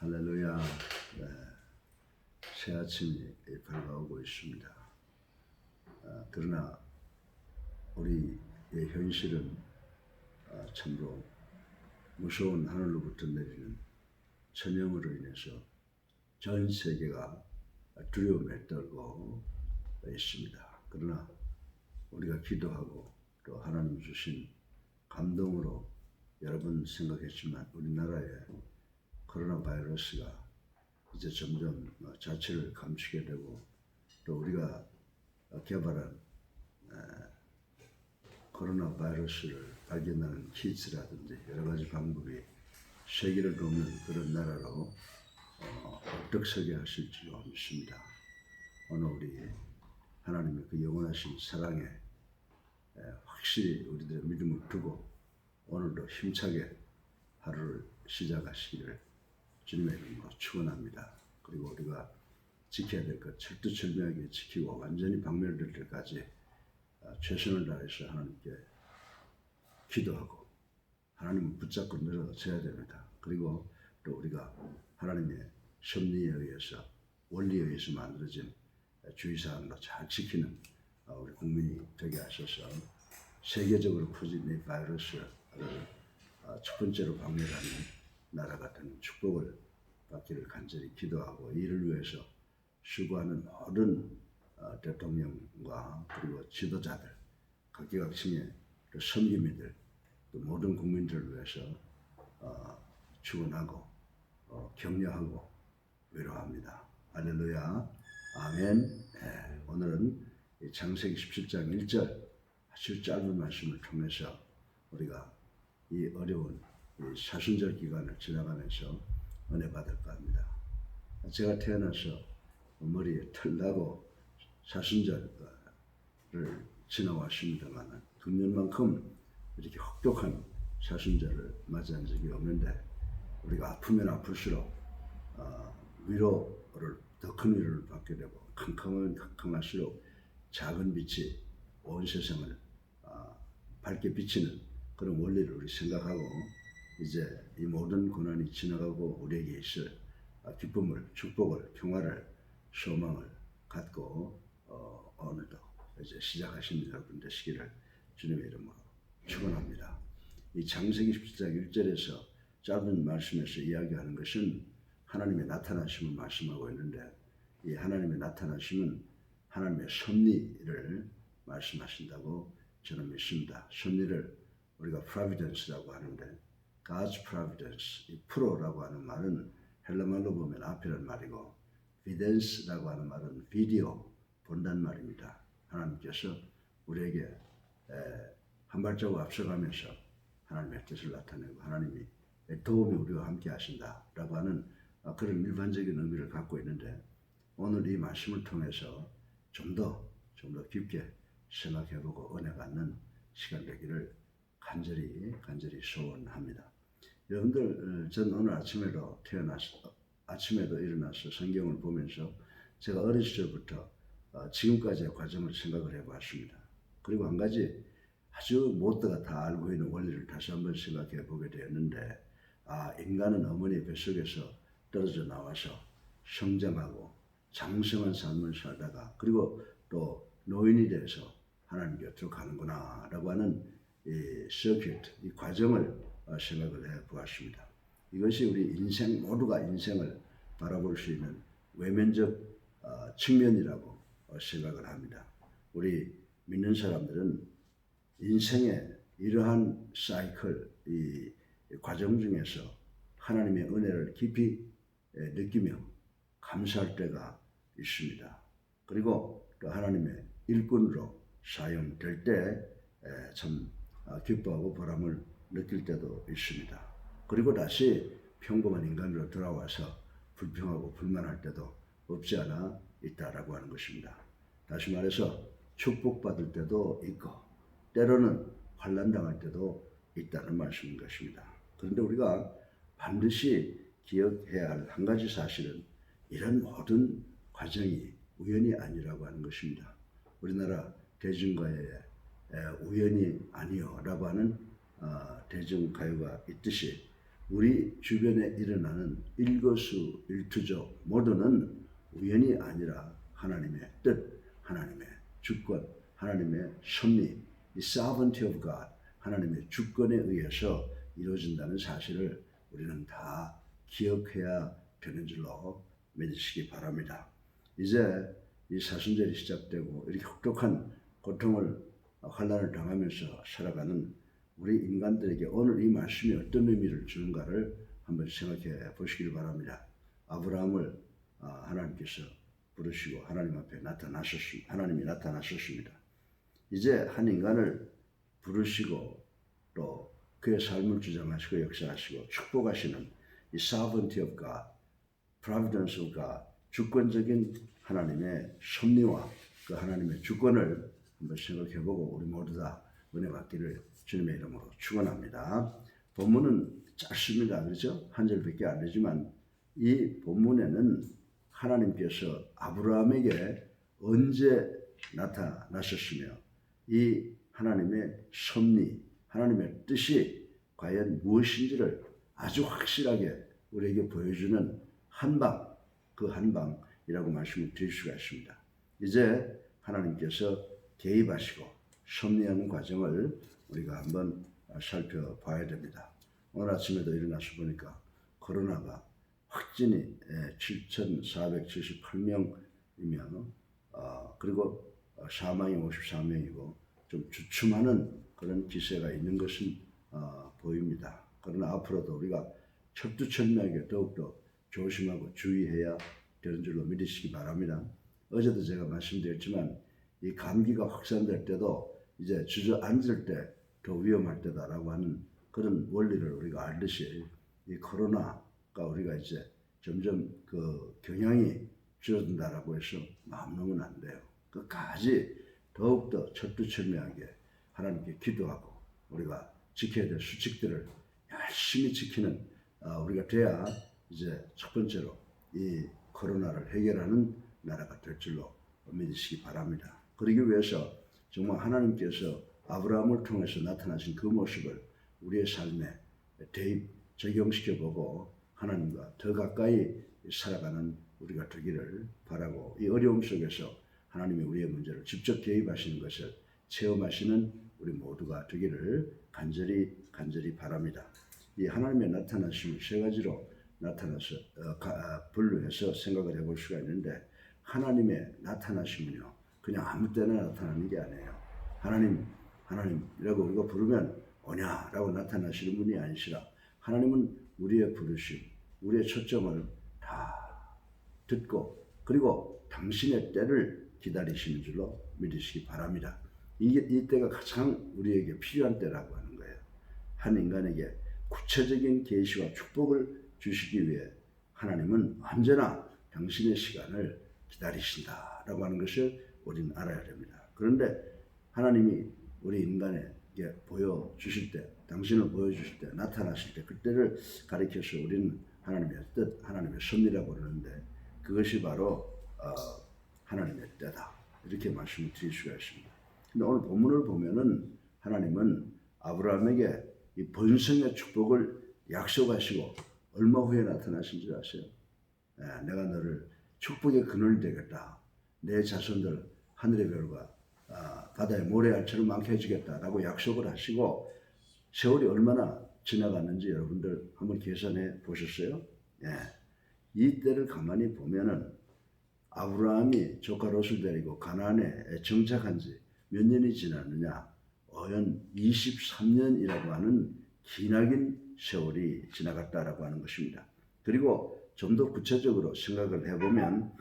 할렐루야. 네, 새 아침이 밝아오고 있습니다. 그러나 우리의 현실은 참으로 무서운 하늘로부터 내리는 천형으로 인해서 전 세계가 두려움에 떨고 있습니다. 그러나 우리가 기도하고 또 하나님 주신 감동으로 여러 번 생각했지만 우리나라에 코로나 바이러스가 이제 점점 자체를 감추게 되고 또 우리가 개발한 코로나 바이러스를 발견하는 키트라든지 여러 가지 방법이 세계를 돕는 그런 나라로 엎드서게 하실지도 믿습니다. 오늘 우리 하나님의 그 영원하신 사랑에 확실히 우리들의 믿음을 두고 오늘도 힘차게 하루를 시작하시기를 주님의 이름으로 축원합니다. 그리고 우리가 지켜야 될 것 철두철미하게 지키고 완전히 박멸될 때까지 최선을 다해서 하나님께 기도하고 하나님을 붙잡고 늘어져야 됩니다. 그리고 또 우리가 하나님의 섭리에 의해서 원리에 의해서 만들어진 주의사항도 잘 지키는 우리 국민이 되게 하셔서 세계적으로 퍼진 이 바이러스를 첫 번째로 박멸하는 나라가 되는 축복을 받기를 간절히 기도하고 이를 위해서 수고하는 모든 대통령과 그리고 지도자들, 각계각층의 선교민들, 또 모든 국민들을 위해서 축원하고 격려하고 위로합니다. 할렐루야, 아멘. 오늘은 창세기 17장 1절 아주 짧은 말씀을 통해서 우리가 이 어려운 이 사순절 기간을 지나가면서 은혜 받을까 합니다. 제가 태어나서 머리에 털 나고 사순절을 지나왔습니다만 금년만큼 이렇게 혹독한 사순절을 맞이한 적이 없는데 우리가 아프면 아플수록 위로를 더 큰 위로를 받게 되고 캄캄하면 캄캄할수록 작은 빛이 온 세상을 밝게 비치는 그런 원리를 우리 생각하고 이제 이 모든 고난이 지나가고 우리에게 있을 기쁨을, 축복을, 평화를, 소망을 갖고 오늘도 이제 시작하신 여러분 되시기를 주님의 이름으로 축원합니다. 이 창세기 17장 1절에서 짧은 말씀에서 이야기하는 것은 하나님의 나타나심을 말씀하고 있는데 이 하나님의 나타나심은 하나님의 섭리를 말씀하신다고 저는 믿습니다. 섭리를 우리가 providence라고 하는데 God's providence, 이 프로라고 하는 말은 헬라말로 보면 앞이라는 말이고 vidence라고 하는 말은 비디오, 본다는 말입니다. 하나님께서 우리에게 한 발자국 앞서가면서 하나님의 뜻을 나타내고 하나님이 도움이 우리와 함께 하신다라고 하는 그런 일반적인 의미를 갖고 있는데 오늘 이 말씀을 통해서 좀 더 깊게 생각해보고 은혜 받는 시간 되기를 간절히 소원합니다. 여러분들, 전 오늘 아침에도 일어나서 성경을 보면서 제가 어렸을 때부터 지금까지의 과정을 생각을 해봤습니다. 그리고 한 가지 아주 모두가 다 알고 있는 원리를 다시 한번 생각해 보게 되었는데 인간은 어머니의 뱃속에서 떨어져 나와서 성장하고 장성한 삶을 살다가 그리고 또 노인이 돼서 하나님 곁으로 가는구나 라고 하는 이 서킷, 이 과정을 생각을 해 보았습니다. 이것이 우리 인생 모두가 인생을 바라볼 수 있는 외면적 측면이라고 생각을 합니다. 우리 믿는 사람들은 인생의 이러한 사이클, 이 과정 중에서 하나님의 은혜를 깊이 느끼며 감사할 때가 있습니다. 그리고 또 하나님의 일꾼으로 사용될 때 참 기뻐하고 보람을 느낄 때도 있습니다. 그리고 다시 평범한 인간으로 돌아와서 불평하고 불만할 때도 없지 않아 있다라고 하는 것입니다. 다시 말해서 축복받을 때도 있고 때로는 환난당할 때도 있다는 말씀인 것입니다. 그런데 우리가 반드시 기억해야 할 한 가지 사실은 이런 모든 과정이 우연이 아니라고 하는 것입니다. 우리나라 대중가요에 우연이 아니요 라고 하는 대중가요가 있듯이 우리 주변에 일어나는 일거수일투족 모두는 우연이 아니라 하나님의 뜻, 하나님의 주권, 하나님의 섭리, 이 sovereignty of God, 하나님의 주권에 의해서 이루어진다는 사실을 우리는 다 기억해야 되는 줄로 믿으시기 바랍니다. 이제 이 사순절이 시작되고 이렇게 혹독한 고통을 환난을 당하면서 살아가는 우리 인간들에게 오늘 이 말씀이 어떤 의미를 주는가를 한번 생각해 보시길 바랍니다. 아브라함을 하나님께서 부르시고 하나님 앞에 하나님이 나타나셨습니다. 이제 한 인간을 부르시고 또 그의 삶을 주장하시고 역사하시고 축복하시는 이 sovereignty of God, providence of God, 주권적인 하나님의 섭리와 그 하나님의 주권을 한번 생각해보고 우리 모두 다 은혜 받기를 주님의 이름으로 축원합니다. 본문은 짧습니다. 그렇죠? 한 절밖에 안 되지만 이 본문에는 하나님께서 아브라함에게 언제 나타나셨으며 이 하나님의 섭리, 하나님의 뜻이 과연 무엇인지를 아주 확실하게 우리에게 보여주는 한방, 그 한방이라고 말씀을 드릴 수가 있습니다. 이제 하나님께서 개입하시고 섭리하는 과정을 우리가 한번 살펴봐야 됩니다. 오늘 아침에도 일어나서 보니까 코로나가 확진이 7,478명이며 그리고 사망이 54명이고 좀 주춤하는 그런 기세가 있는 것은 보입니다. 그러나 앞으로도 우리가 척두천명하게 더욱더 조심하고 주의해야 되는 줄로 믿으시기 바랍니다. 어제도 제가 말씀드렸지만 이 감기가 확산될 때도 이제 주저앉을 때 더 위험할 때다라고 하는 그런 원리를 우리가 알듯이 이 코로나가 우리가 이제 점점 그 경향이 줄어든다라고 해서 마음 놓으면 안 돼요. 끝까지 더욱더 철두철미하게 하나님께 기도하고 우리가 지켜야 될 수칙들을 열심히 지키는 우리가 돼야 이제 첫 번째로 이 코로나를 해결하는 나라가 될 줄로 믿으시기 바랍니다. 그러기 위해서 정말 하나님께서 아브라함을 통해서 나타나신 그 모습을 우리의 삶에 대입 적용시켜보고 하나님과 더 가까이 살아가는 우리가 되기를 바라고 이 어려움 속에서 하나님이 우리의 문제를 직접 개입하시는 것을 체험하시는 우리 모두가 되기를 간절히 바랍니다. 이 하나님의 나타나심을 세 가지로 나타나서 분류해서 생각을 해볼 수가 있는데 하나님의 나타나심은요 그냥 아무 때나 나타나는 게 아니에요. 하나님이라고 우리가 부르면 오냐라고 나타나시는 분이 아니시라 하나님은 우리의 부르심, 우리의 초점을 다 듣고 그리고 당신의 때를 기다리시는 줄로 믿으시기 바랍니다. 이 때가 가장 우리에게 필요한 때라고 하는 거예요. 한 인간에게 구체적인 계시와 축복을 주시기 위해 하나님은 언제나 당신의 시간을 기다리신다라고 하는 것을 우리는 알아야 됩니다. 그런데 하나님이 우리 인간에게 보여주실 때, 당신을 보여주실 때, 나타나실 때 그때를 가리켜서 우리는 하나님의 뜻, 하나님의 섭리라고 그러는데 그것이 바로 하나님의 때다. 이렇게 말씀을 드릴 수가 있습니다. 근데 오늘 본문을 보면은 하나님은 아브라함에게 이 번성의 축복을 약속하시고 얼마 후에 나타나신 줄 아세요? 내가 너를 축복의 근원이 되겠다. 내 자손들 하늘의 별과 바다의 모래알처럼 많게 해주겠다라고 약속을 하시고 세월이 얼마나 지나갔는지 여러분들 한번 계산해 보셨어요? 이 때를 가만히 보면은 아브라함이 조카 롯을 데리고 가나안에 정착한 지 몇 년이 지났느냐? 어연 23년이라고 하는 기나긴 세월이 지나갔다라고 하는 것입니다. 그리고 좀 더 구체적으로 생각을 해보면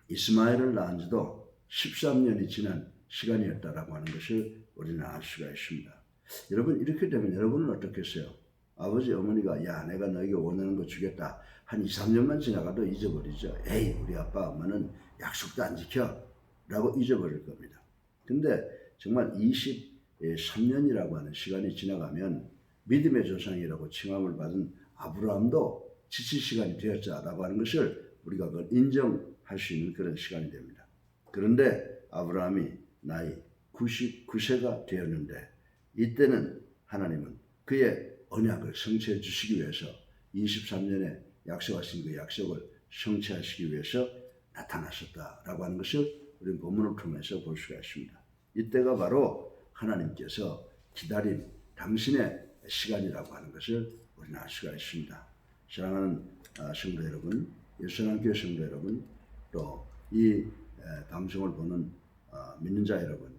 이스마엘을 낳은 지도 13년이 지난 시간이었다라고 하는 것을 우리는 알 수가 있습니다. 여러분 이렇게 되면 여러분은 어떻겠어요? 아버지 어머니가 야 내가 너에게 원하는 거 주겠다 한 2, 3년만 지나가도 잊어버리죠. 에이 우리 아빠 엄마는 약속도 안 지켜 라고 잊어버릴 겁니다. 근데 정말 23년이라고 하는 시간이 지나가면 믿음의 조상이라고 칭함을 받은 아브라함도 지칠 시간이 되었자라고 하는 것을 우리가 그걸 인정할 수 있는 그런 시간이 됩니다. 그런데 아브라함이 나이 99세가 되었는데 이때는 하나님은 그의 언약을 성취해 주시기 위해서 23년에 약속하신 그 약속을 성취하시기 위해서 나타나셨다라고 하는 것을 우리 본문을 통해서 볼 수가 있습니다. 이때가 바로 하나님께서 기다린 당신의 시간이라고 하는 것을 우리는 알 수가 있습니다. 사랑하는 성도 여러분, 예수님교회 성도 여러분, 또 이 방송을 보는 믿는 자 여러분,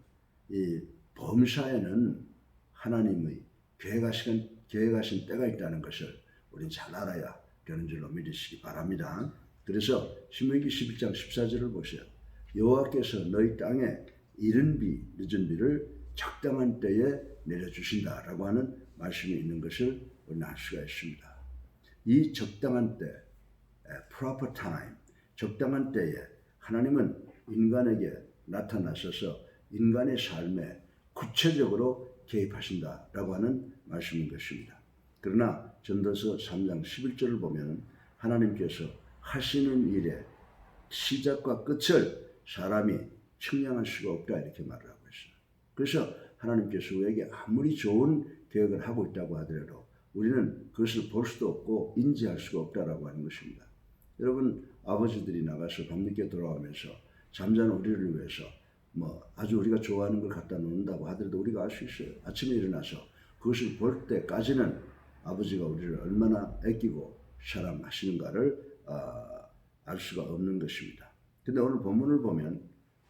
이 범사에는 하나님의 계획하신 때가 있다는 것을 우리는 잘 알아야 되는 줄로 믿으시기 바랍니다. 그래서 신명기 11장 14절을 보세요. 여호와께서 너희 땅에 이른 비 늦은 비를 적당한 때에 내려주신다라고 하는 말씀이 있는 것을 우리는 알 수가 있습니다. 이 적당한 때, proper time, 적당한 때에 하나님은 인간에게 나타나셔서 인간의 삶에 구체적으로 개입하신다라고 하는 말씀인 것입니다. 그러나 전도서 3장 11절을 보면 하나님께서 하시는 일의 시작과 끝을 사람이 측량할 수가 없다 이렇게 말을 하고 있어요. 그래서 하나님께서 우리에게 아무리 좋은 계획을 하고 있다고 하더라도 우리는 그것을 볼 수도 없고 인지할 수가 없다라고 하는 것입니다. 여러분, 아버지들이 나가서 밤늦게 돌아오면서 잠자는 우리를 위해서 아주 우리가 좋아하는 걸 갖다 놓는다고 하더라도 우리가 알 수 있어요. 아침에 일어나서 그것을 볼 때까지는 아버지가 우리를 얼마나 아끼고 사랑하시는가를 알 수가 없는 것입니다. 근데 오늘 본문을 보면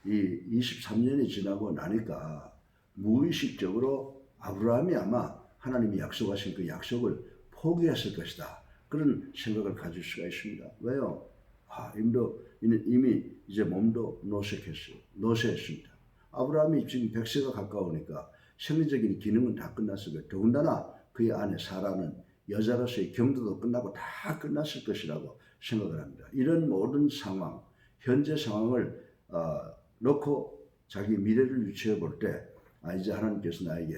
이 23년이 지나고 나니까 무의식적으로 아브라함이 아마 하나님이 약속하신 그 약속을 포기했을 것이다. 그런 생각을 가질 수가 있습니다. 왜요? 이미 이제 몸도 노쇠했습니다. 아브라함이 지금 100세가 가까우니까 생리적인 기능은 다 끝났을 거예요. 더군다나 그의 아내 사라는 여자로서의 경도도 끝나고 다 끝났을 것이라고 생각을 합니다. 이런 모든 상황, 현재 상황을 놓고 자기 미래를 유추해 볼 때 이제 하나님께서 나에게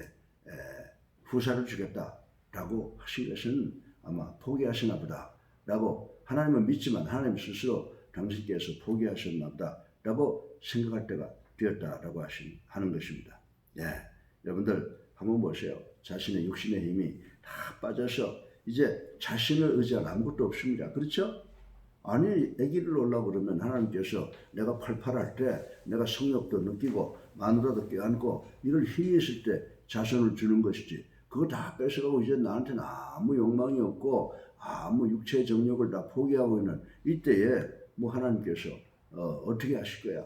후사를 주겠다라고 하신 것은 아마 포기하시나 보다라고 하나님은 믿지만 하나님 스스로 당신께서 포기하셨나 보다라고 생각할 때가 되었다라고 하는 것입니다. 여러분들 한번 보세요. 자신의 육신의 힘이 다 빠져서 이제 자신을 의지할 아무것도 없습니다. 그렇죠? 아니, 아기를 놓으려고 그러면 하나님께서 내가 팔팔할 때 내가 성욕도 느끼고 마누라도 껴안고 이럴 힘이 있을 때 자손을 주는 것이지 그거 다 뺏어가고 이제 나한테는 아무 욕망이 없고 아무 육체의 정욕을 다 포기하고 있는 이때에 하나님께서 어떻게 하실 거야?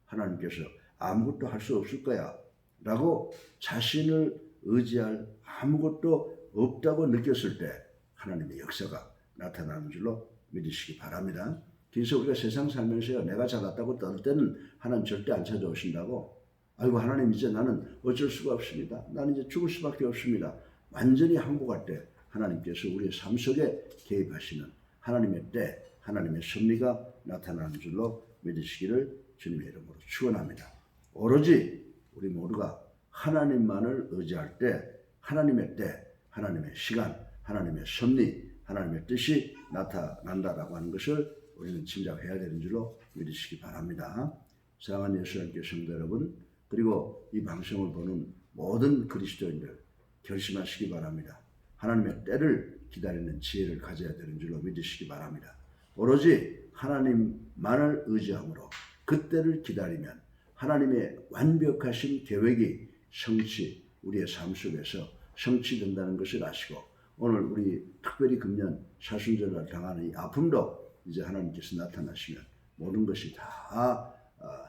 하나님께서 아무것도 할 수 없을 거야 라고 자신을 의지할 아무것도 없다고 느꼈을 때 하나님의 역사가 나타나는 줄로 믿으시기 바랍니다. 그래서 우리가 세상 살면서 내가 잘났다고 떠들 때는 하나님 절대 안 찾아오신다고. 아이고 하나님 이제 나는 어쩔 수가 없습니다. 나는 이제 죽을 수밖에 없습니다. 완전히 항복할 때 하나님께서 우리의 삶 속에 개입하시는 하나님의 때, 하나님의 섭리가 나타나는 줄로 믿으시기를 주님의 이름으로 축원합니다. 오로지 우리 모두가 하나님만을 의지할 때 하나님의 때, 하나님의 시간, 하나님의 섭리, 하나님의 뜻이 나타난다라고 하는 것을 우리는 짐작해야 되는 줄로 믿으시기 바랍니다. 사랑하는 예수님께 성도 여러분, 그리고 이 방송을 보는 모든 그리스도인들 결심하시기 바랍니다. 하나님의 때를 기다리는 지혜를 가져야 되는 줄로 믿으시기 바랍니다. 오로지 하나님만을 의지함으로 그 때를 기다리면 하나님의 완벽하신 계획이 우리의 삶 속에서 성취된다는 것을 아시고 오늘 우리 특별히 금년 사순절날 당하는 이 아픔도 이제 하나님께서 나타나시면 모든 것이 다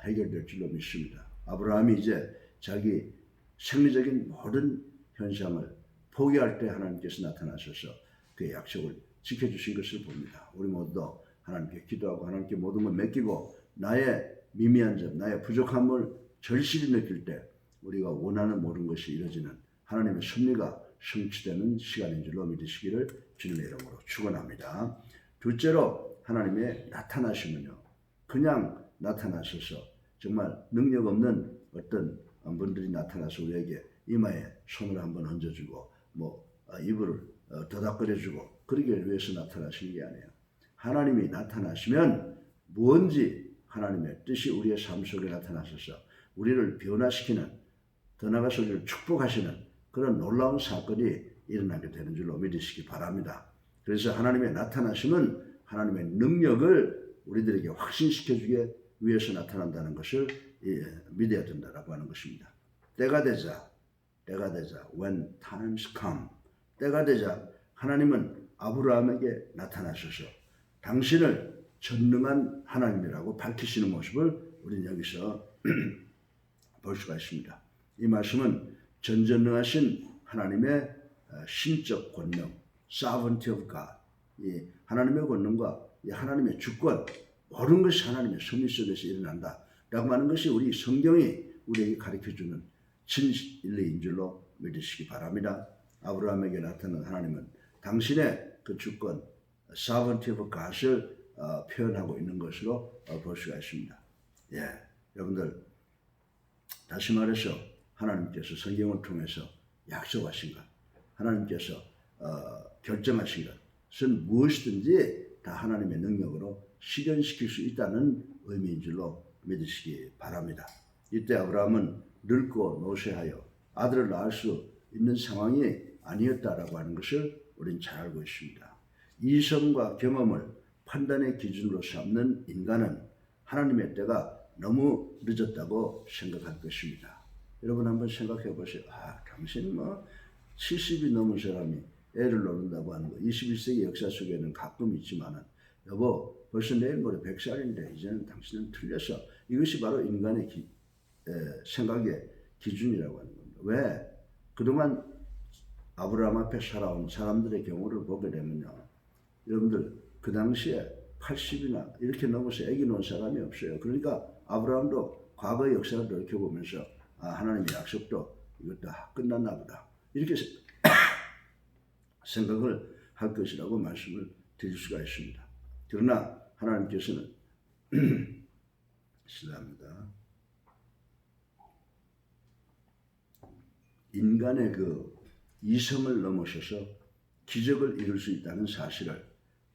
해결될 줄로 믿습니다. 아브라함이 이제 자기 생리적인 모든 현상을 포기할 때 하나님께서 나타나셔서 그의 약속을 지켜주신 것을 봅니다. 우리 모두도 하나님께 기도하고 하나님께 모든 걸 맡기고 나의 미미한 점, 나의 부족함을 절실히 느낄 때 우리가 원하는 모든 것이 이루어지는 하나님의 섭리가 성취되는 시간인 줄로 믿으시기를 주님의 이름으로 축원합니다. 둘째로 하나님의 나타나심은요. 그냥 나타나셔서 정말 능력 없는 어떤 분들이 나타나서 우리에게 이마에 손을 한번 얹어주고 이불을 더닥거려주고 그러기 위해서 나타나시는 게 아니에요. 하나님이 나타나시면 무언지 하나님의 뜻이 우리의 삶 속에 나타나셔서 우리를 변화시키는 더 나아가서 우리를 축복하시는 그런 놀라운 사건이 일어나게 되는 줄로 믿으시기 바랍니다. 그래서 하나님의 나타나심은 하나님의 능력을 우리들에게 확신시켜주기 위해서 나타난다는 것을 믿어야 된다라고 하는 것입니다. 때가 되자 when times come, 때가 되자 하나님은 아브라함에게 나타나셔서 당신을 전능한 하나님이라고 밝히시는 모습을 우리는 여기서 볼 수가 있습니다. 이 말씀은 전전능하신 하나님의 신적 권능, sovereignty of God, 이 하나님의 권능과 이 하나님의 주권, 모든 것이 하나님의 섭리 속에서 일어난다 라고 하는 것이 우리 성경이 우리에게 가르쳐주는 진리인 줄로 믿으시기 바랍니다. 아브라함에게 나타난 하나님은 당신의 그 주권, sovereignty of God을 표현하고 있는 것으로 볼 수가 있습니다. 여러분들 다시 말해서 하나님께서 성경을 통해서 약속하신 것, 하나님께서 결정하신 것은 무엇이든지 다 하나님의 능력으로 실현시킬 수 있다는 의미인 줄로 믿으시기 바랍니다. 이때 아브라함은 늙고 노쇠하여 아들을 낳을 수 있는 상황이 아니었다라고 하는 것을 우리는 잘 알고 있습니다. 이성과 경험을 판단의 기준으로 삼는 인간은 하나님의 때가 너무 늦었다고 생각할 것입니다. 여러분 한번 생각해 보세요. 당신 70이 넘은 사람이 애를 낳는다고 하는 거 21세기 역사 속에는 가끔 있지만은 여보 벌써 내일 모레 100살인데 이제는 당신은 틀렸어. 이것이 바로 인간의 생각의 기준이라고 하는 겁니다. 왜? 그동안 아브라함 앞에 살아온 사람들의 경우를 보게 되면요. 여러분들 그 당시에 80이나 이렇게 넘어서 아기 낳은 사람이 없어요. 그러니까 아브라함도 과거의 역사를 돌이켜보면서 하나님의 약속도 이것도 끝났나 보다. 이렇게 생각을 할 것이라고 말씀을 드릴 수가 있습니다. 그러나 하나님께서는 실례합니다. 인간의 그 이성을 넘어서서 기적을 이룰 수 있다는 사실을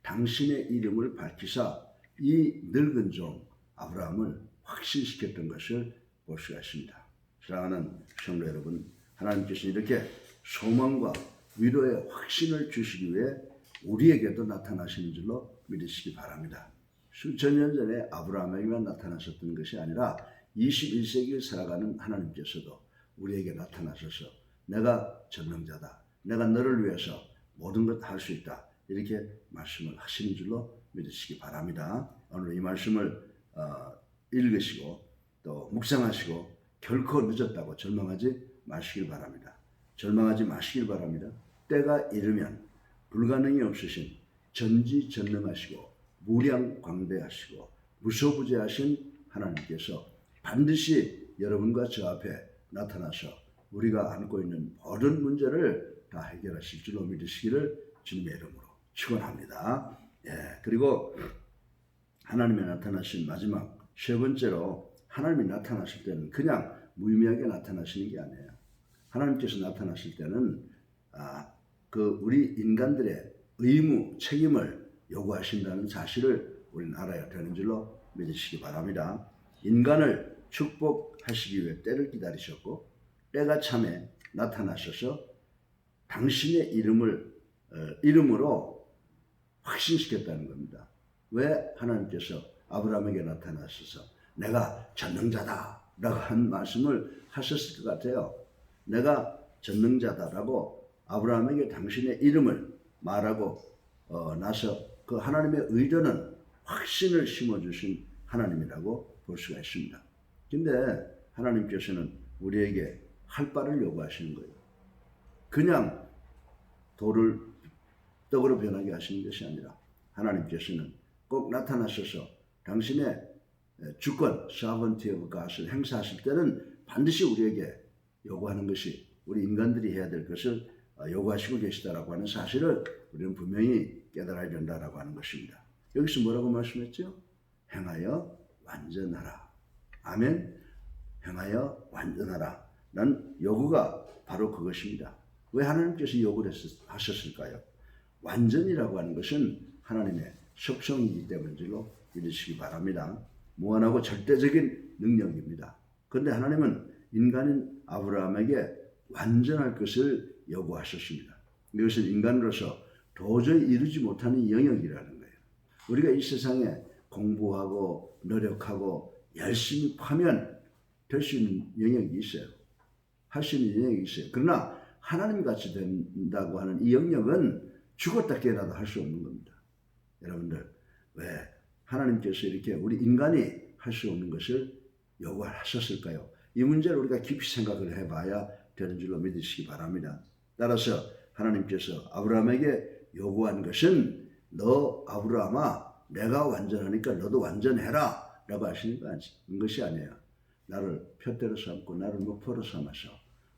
당신의 이름을 밝히사 이 늙은 종 아브라함을 확신시켰던 것을 볼 수가 있습니다. 사랑하는 성도 여러분, 하나님께서 이렇게 소망과 위로의 확신을 주시기 위해 우리에게도 나타나시는 줄로 믿으시기 바랍니다. 수천 년 전에 아브라함에게만 나타나셨던 것이 아니라 21세기를 살아가는 하나님께서도 우리에게 나타나셔서 내가 전능자다, 내가 너를 위해서 모든 것 할 수 있다, 이렇게 말씀을 하시는 줄로 믿으시기 바랍니다. 오늘 이 말씀을 읽으시고 또 묵상하시고 결코 늦었다고 절망하지 마시길 바랍니다. 절망하지 마시길 바랍니다. 때가 이르면 불가능이 없으신 전지전능하시고 무량광대하시고 무소부재하신 하나님께서 반드시 여러분과 저 앞에 나타나서 우리가 안고 있는 모든 문제를 다 해결하실 줄로 믿으시기를 주님의 이름으로 축원합니다. 그리고 하나님의 나타나신 마지막 세 번째로, 하나님이 나타나실 때는 그냥 무의미하게 나타나시는 게 아니에요. 하나님께서 나타나실 때는 우리 인간들의 의무, 책임을 요구하신다는 사실을 우리는 알아야 되는 줄로 믿으시기 바랍니다. 인간을 축복하시기 위해 때를 기다리셨고 때가 참에 나타나셔서 당신의 이름으로 확신시켰다는 겁니다. 왜 하나님께서 아브라함에게 나타나셔서 내가 전능자다 라고 한 말씀을 하셨을 것 같아요. 내가 전능자다라고 아브라함에게 당신의 이름을 말하고 나서 그 하나님의 의도는 확신을 심어주신 하나님이라고 볼 수가 있습니다. 근데 하나님께서는 우리에게 할 바를 요구하시는 거예요. 그냥 돌을 떡으로 변하게 하시는 것이 아니라 하나님께서는 꼭 나타나셔서 당신의 주권, sovereignty of God을 행사하실 때는 반드시 우리에게 요구하는 것이, 우리 인간들이 해야 될 것을 요구하시고 계시다라고 하는 사실을 우리는 분명히 깨달아야 된다라고 하는 것입니다. 여기서 뭐라고 말씀했죠? 행하여 완전하라. 아멘. 행하여 완전하라. 난 요구가 바로 그것입니다. 왜 하나님께서 요구를 하셨을까요? 완전이라고 하는 것은 하나님의 속성이기 때문인지로 믿으시기 바랍니다. 무한하고 절대적인 능력입니다. 그런데 하나님은 인간인 아브라함에게 완전할 것을 요구하셨습니다. 이것은 인간으로서 도저히 이루지 못하는 영역이라는 거예요. 우리가 이 세상에 공부하고 노력하고 열심히 하면 될 수 있는 영역이 있어요. 할 수 있는 영역이 있어요. 그러나 하나님 같이 된다고 하는 이 영역은 죽었다 깨어나도 할 수 없는 겁니다. 여러분들, 왜 하나님께서 이렇게 우리 인간이 할 수 없는 것을 요구하셨을까요? 이 문제를 우리가 깊이 생각을 해봐야 되는 줄로 믿으시기 바랍니다. 따라서 하나님께서 아브라함에게 요구한 것은 너 아브라함아 내가 완전하니까 너도 완전해라 라고 하시는 것이 아니에요. 나를 표대로 삼고 나를 목표로 삼아서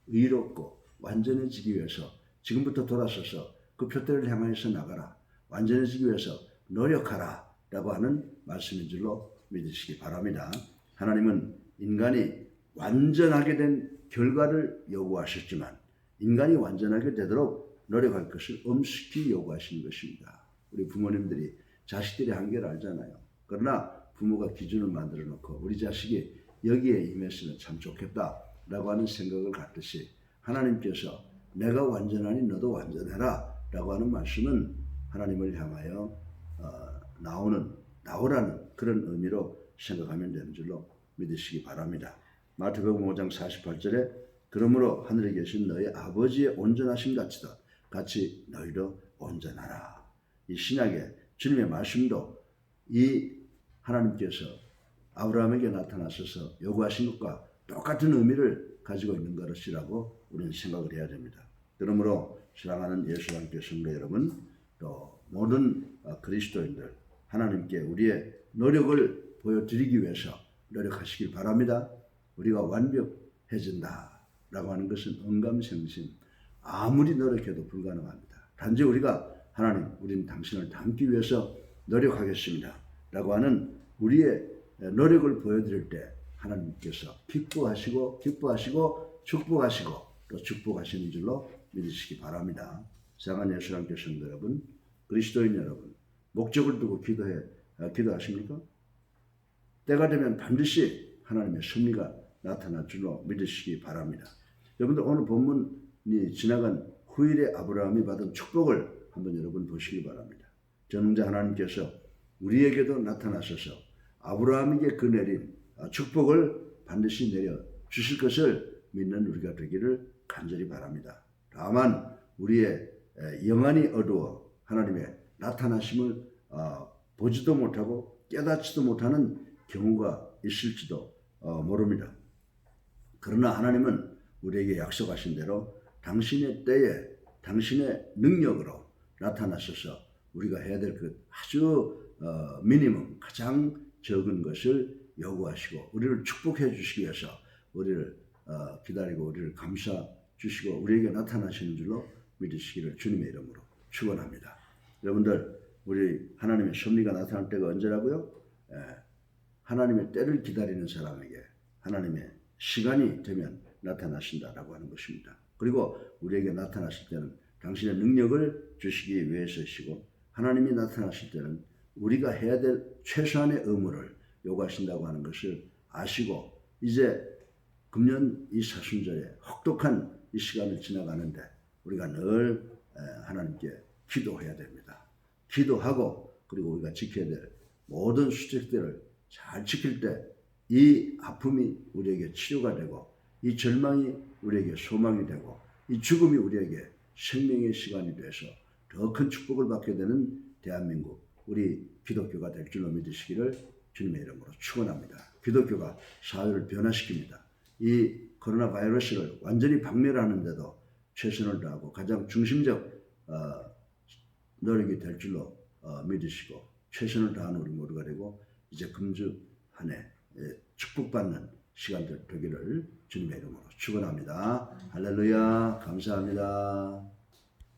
의롭고 완전해지기 위해서 지금부터 돌아서서 그 표대를 향해서 나가라. 완전해지기 위해서 노력하라 라고 하는 말씀인 줄로 믿으시기 바랍니다. 하나님은 인간이 완전하게 된 결과를 요구하셨지만 인간이 완전하게 되도록 노력할 것을 엄숙히 요구하시는 것입니다. 우리 부모님들이 자식들의 한계를 알잖아요. 그러나 부모가 기준을 만들어 놓고 우리 자식이 여기에 임했으면 참 좋겠다라고 하는 생각을 갖듯이 하나님께서 내가 완전하니 너도 완전해라 라고 하는 말씀은 하나님을 향하여 나오라는 그런 의미로 생각하면 되는 줄로 믿으시기 바랍니다. 마태복음 5장 48절에 그러므로 하늘에 계신 너희 아버지의 온전하신 같이 너희도 온전하라. 이 신약의 주님의 말씀도 이 하나님께서 아브라함에게 나타나셔서 요구하신 것과 똑같은 의미를 가지고 있는 것이라고 우리는 생각을 해야 됩니다. 그러므로 사랑하는 예수 함께 성도 여러분, 또 모든 그리스도인들 하나님께 우리의 노력을 보여드리기 위해서 노력하시길 바랍니다. 우리가 완벽해진다라고 하는 것은 언감생심, 아무리 노력해도 불가능합니다. 단지 우리가 하나님, 우리는 당신을 닮기 위해서 노력하겠습니다 라고 하는 우리의 노력을 보여드릴 때 하나님께서 기뻐하시고 축복하시고 또 축복하시는 줄로 믿으시기 바랍니다. 사랑하는 예수 함께 성도 여러분, 그리스도인 여러분, 목적을 두고 기도하십니까? 때가 되면 반드시 하나님의 섭리가 나타날 줄로 믿으시기 바랍니다. 여러분들 오늘 본문이 지나간 후일에 아브라함이 받은 축복을 한번 여러분 보시기 바랍니다. 전능자 하나님께서 우리에게도 나타나셔서 아브라함에게 그 내린 축복을 반드시 내려 주실 것을 믿는 우리가 되기를 간절히 바랍니다. 다만 우리의 영안이 어두워 하나님의 나타나심을 보지도 못하고 깨닫지도 못하는 경우가 있을지도 모릅니다. 그러나 하나님은 우리에게 약속하신 대로 당신의 때에 당신의 능력으로 나타나셔서 우리가 해야 될 그 아주 미니멈 가장 적은 것을 요구하시고 우리를 축복해 주시기 위해서 우리를 기다리고 우리를 감싸 주시고 우리에게 나타나시는 줄로 믿으시기를 주님의 이름으로 축원합니다. 여러분들, 우리 하나님의 섭리가 나타날 때가 언제라고요? 하나님의 때를 기다리는 사람에게 하나님의 시간이 되면 나타나신다라고 하는 것입니다. 그리고 우리에게 나타나실 때는 당신의 능력을 주시기 위해서이시고 하나님이 나타나실 때는 우리가 해야 될 최소한의 의무를 요구하신다고 하는 것을 아시고 이제 금년 이 사순절에 혹독한 이 시간을 지나가는데 우리가 늘 하나님께 기도해야 됩니다. 기도하고 그리고 우리가 지켜야 될 모든 수칙들을 잘 지킬 때 이 아픔이 우리에게 치료가 되고 이 절망이 우리에게 소망이 되고 이 죽음이 우리에게 생명의 시간이 돼서 더 큰 축복을 받게 되는 대한민국 우리 기독교가 될 줄로 믿으시기를 주님의 이름으로 축원합니다. 기독교가 사회를 변화시킵니다. 이 코로나 바이러스를 완전히 박멸하는데도 최선을 다하고 가장 중심적 노력이 될 줄로 믿으시고 최선을 다하는 우리 모두가 되고 이제 금주 한 해 축복받는 시간들 되기를 주님의 이름으로 축원합니다. 할렐루야, 감사합니다.